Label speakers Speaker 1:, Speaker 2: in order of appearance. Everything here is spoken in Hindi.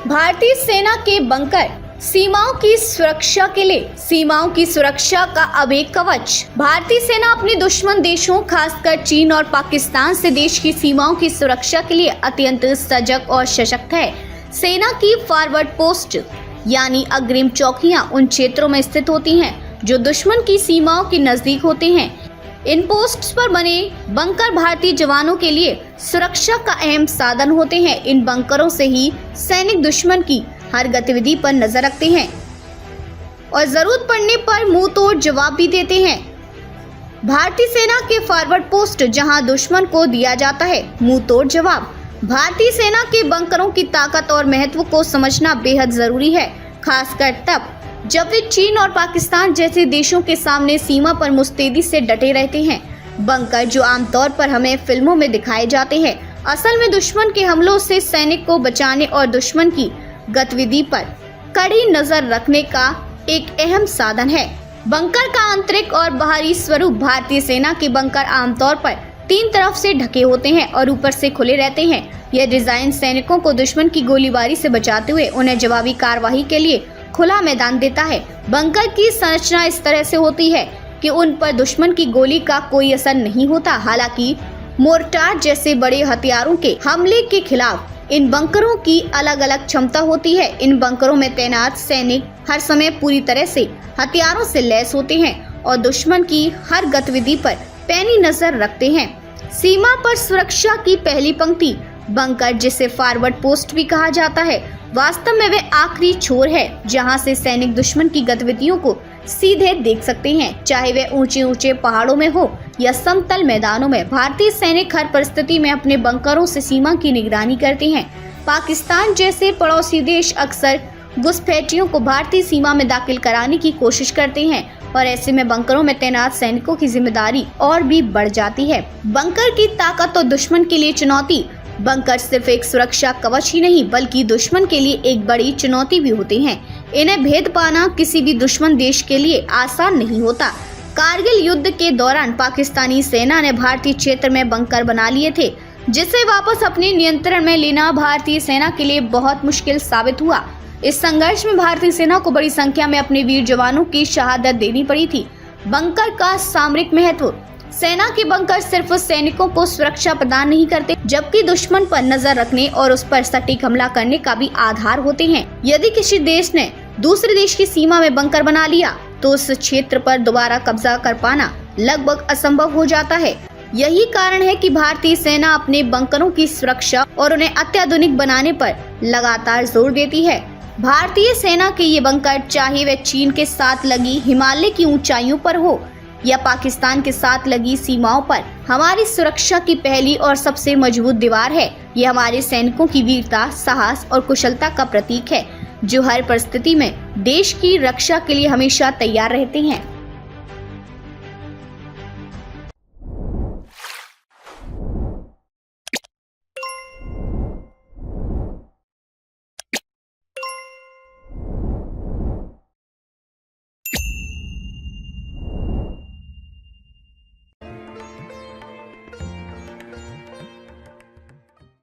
Speaker 1: भारतीय सेना के बंकर सीमाओं की सुरक्षा के लिए सीमाओं की सुरक्षा का अब एक कवच। भारतीय सेना अपने दुश्मन देशों खासकर चीन और पाकिस्तान से देश की सीमाओं की सुरक्षा के लिए अत्यंत सजग और सशक्त है। सेना की फॉरवर्ड पोस्ट यानी अग्रिम चौकियां उन क्षेत्रों में स्थित होती हैं जो दुश्मन की सीमाओं के नजदीक होते हैं। इन पोस्ट्स पर बने बंकर भारतीय जवानों के लिए सुरक्षा का अहम साधन होते हैं। इन बंकरों से ही सैनिक दुश्मन की हर गतिविधि पर नजर रखते हैं और जरूरत पड़ने पर मुंह तोड़ जवाब भी देते हैं। भारतीय सेना के फॉरवर्ड पोस्ट जहां दुश्मन को दिया जाता है मुंह तोड़ जवाब। भारतीय सेना के बंकरों की ताकत और महत्व को समझना बेहद जरूरी है, खासकर तब जब वे चीन और पाकिस्तान जैसे देशों के सामने सीमा पर मुस्तैदी से डटे रहते हैं। बंकर जो आमतौर पर हमें फिल्मों में दिखाए जाते हैं, असल में दुश्मन के हमलों से सैनिक को बचाने और दुश्मन की गतिविधि पर कड़ी नजर रखने का एक अहम साधन है। बंकर का आंतरिक और बाहरी स्वरूप। भारतीय सेना के बंकर आमतौर पर तीन तरफ से ढके होते हैं और ऊपर से खुले रहते हैं। यह डिजाइन सैनिकों को दुश्मन की गोलीबारी से बचाते हुए उन्हें जवाबी कार्रवाई के लिए खुला मैदान देता है। बंकर की संरचना इस तरह से होती है कि उन पर दुश्मन की गोली का कोई असर नहीं होता। हालांकि मोर्टार जैसे बड़े हथियारों के हमले के खिलाफ इन बंकरों की अलग अलग क्षमता होती है। इन बंकरों में तैनात सैनिक हर समय पूरी तरह से हथियारों से लैस होते हैं और दुश्मन की हर गतिविधि पर पैनी नजर रखते हैं। सीमा पर सुरक्षा की पहली पंक्ति बंकर, जिसे फॉरवर्ड पोस्ट भी कहा जाता है, वास्तव में वे आखिरी छोर है जहां से सैनिक दुश्मन की गतिविधियों को सीधे देख सकते हैं, चाहे वे ऊंचे ऊंचे पहाड़ों में हो या समतल मैदानों में। भारतीय सैनिक हर परिस्थिति में अपने बंकरों से सीमा की निगरानी करते हैं। पाकिस्तान जैसे पड़ोसी देश अक्सर घुसपैठियों को भारतीय सीमा में दाखिल कराने की कोशिश करते हैं और ऐसे में बंकरों में तैनात सैनिकों की जिम्मेदारी और भी बढ़ जाती है। बंकर की ताकत और दुश्मन के लिए चुनौती। बंकर सिर्फ एक सुरक्षा कवच ही नहीं बल्कि दुश्मन के लिए एक बड़ी चुनौती भी होते हैं। इन्हें भेद पाना किसी भी दुश्मन देश के लिए आसान नहीं होता। कारगिल युद्ध के दौरान पाकिस्तानी सेना ने भारतीय क्षेत्र में बंकर बना लिए थे, जिसे वापस अपने नियंत्रण में लेना भारतीय सेना के लिए बहुत मुश्किल साबित हुआ। इस संघर्ष में भारतीय सेना को बड़ी संख्या में अपने वीर जवानों की शहादत देनी पड़ी थी। बंकर का सामरिक महत्व। सेना के बंकर सिर्फ सैनिकों को सुरक्षा प्रदान नहीं करते, जबकि दुश्मन पर नजर रखने और उस पर सटीक हमला करने का भी आधार होते हैं। यदि किसी देश ने दूसरे देश की सीमा में बंकर बना लिया तो उस क्षेत्र पर दोबारा कब्जा कर पाना लगभग असंभव हो जाता है। यही कारण है कि भारतीय सेना अपने बंकरों की सुरक्षा और उन्हें अत्याधुनिक बनाने पर लगातार जोर देती है। भारतीय सेना के ये बंकर, चाहे वे चीन के साथ लगी हिमालय की ऊंचाइयों पर हो या पाकिस्तान के साथ लगी सीमाओं पर, हमारी सुरक्षा की पहली और सबसे मजबूत दीवार है। ये हमारे सैनिकों की वीरता, साहस और कुशलता का प्रतीक है, जो हर परिस्थिति में देश की रक्षा के लिए हमेशा तैयार रहते हैं।